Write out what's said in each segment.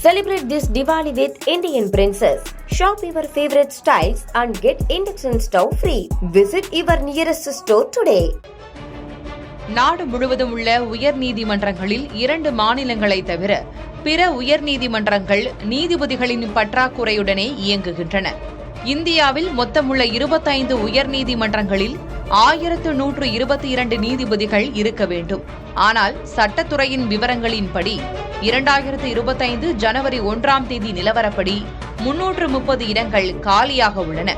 Celebrate this Diwali with Indian Princess. Shop your favorite styles and get induction stove free. Visit your nearest store today. நாடு முழுவதும் உள்ள உயர் நீதிமன்றங்களில் 2 மாநிலங்களை தவிர பிற உயர் நீதிமன்றங்கள் நீதிபதிகளின் பற்றாக்குறையுடனே இயங்குகின்றன. இந்தியாவில் மொத்தமுள்ள 25 உயர் நீதிமன்றங்களில் 1122 நீதிபதிகள் இருக்க வேண்டும். ஆனால் சட்டத்துறையின் விவரங்களின்படி 2025 ஜனவரி 1ஆம் தேதி நிலவரப்படி 330 இடங்கள் காலியாக உள்ளன.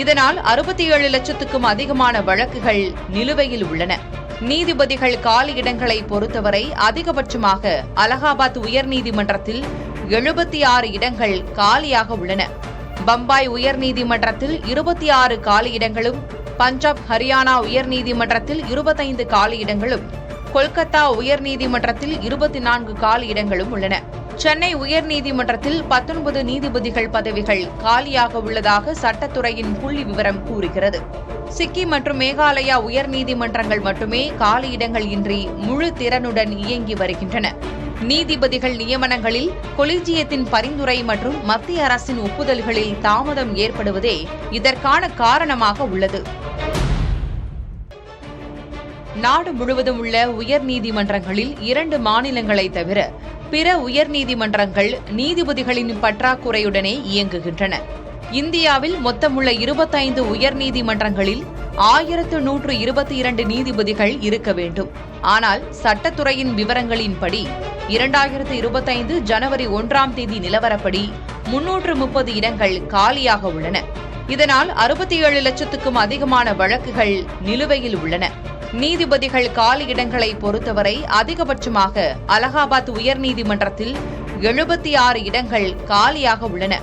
இதனால் 67 லட்சத்துக்கும் அதிகமான வழக்குகள் நிலுவையில் உள்ளன. நீதிபதிகள் காலி இடங்களை பொறுத்தவரை அதிகபட்சமாக அலகாபாத் உயர்நீதிமன்றத்தில் 76 இடங்கள் காலியாக உள்ளன. பம்பாய் உயர்நீதிமன்றத்தில் 26 காலி இடங்களும், பஞ்சாப் ஹரியானா உயர்நீதிமன்றத்தில் 25 காலி இடங்களும், கொல்கத்தா உயர்நீதிமன்றத்தில் 24 காலி இடங்களும் உள்ளன. சென்னை உயர்நீதிமன்றத்தில் 19 நீதிபதிகள் பதவிகள் காலியாக உள்ளதாக சட்டத்துறையின் புள்ளி விவரம் கூறுகிறது. சிக்கிம் மற்றும் மேகாலயா உயர்நீதிமன்றங்கள் மட்டுமே காலி இடங்கள் இன்றி முழு திறனுடன் இயங்கி வருகின்றன. நீதிபதிகள் நியமனங்களில் கொலிஜியத்தின் பரிந்துரை மற்றும் மத்திய அரசின் ஒப்புதல்களில் தாமதம் ஏற்படுவதே இதற்கான காரணமாக உள்ளது. நாடு முழுவதும் உள்ள உயர் நீதிமன்றங்களில் 2 மாநிலங்களை தவிர பிற உயர் நீதிமன்றங்கள் நீதிபதிகளின் பற்றாக்குறையுடனே இயங்குகின்றன. இந்தியாவில் மொத்தமுள்ள 25 உயர் நீதிமன்றங்களில் 1122 நீதிபதிகள் இருக்க வேண்டும். ஆனால் சட்டத்துறையின் விவரங்களின்படி 2025 ஜனவரி 1ஆம் தேதி நிலவரப்படி 330 இடங்கள் காலியாக உள்ளன. இதனால் 67 லட்சத்துக்கும் அதிகமான வழக்குகள் நிலுவையில் உள்ளன. நீதிபதிகள் காலி இடங்களை பொறுத்தவரை அதிகபட்சமாக அலகாபாத் உயர்நீதிமன்றத்தில் 76 இடங்கள் காலியாக உள்ளன.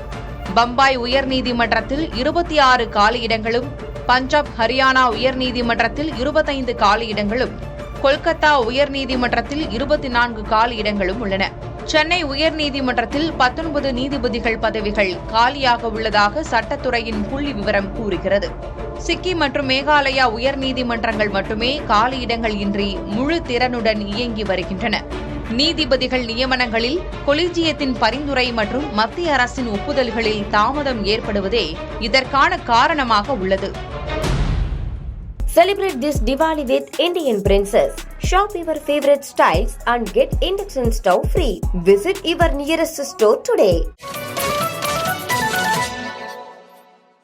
பம்பாய் உயர்நீதிமன்றத்தில் 26 காலி இடங்களும், பஞ்சாப் ஹரியானா உயர்நீதிமன்றத்தில் 25 காலி இடங்களும், கொல்கத்தா உயர்நீதிமன்றத்தில் 24 காலி இடங்களும் உள்ளன. சென்னை உயர்நீதிமன்றத்தில் 19 நீதிபதிகள் பதவிகள் காலியாக உள்ளதாக சட்டத்துறையின் புள்ளி விவரம் கூறுகிறது. சிக்கிம் மற்றும் மேகாலயா உயர்நீதிமன்றங்கள் மட்டுமே காலி இடங்கள் இன்றி முழு திறனுடன் இயங்கி வருகின்றன. நீதிபதிகள் நியமனங்களில் கொலிஜியத்தின் பரிந்துரை மற்றும் மத்திய அரசின் ஒப்புதல்களில் தாமதம் ஏற்படுவதே இதற்கான காரணமாக உள்ளது. Celebrate this Diwali with Indian Princess. Shop your favorite styles and get induction stove free. Visit your nearest store today.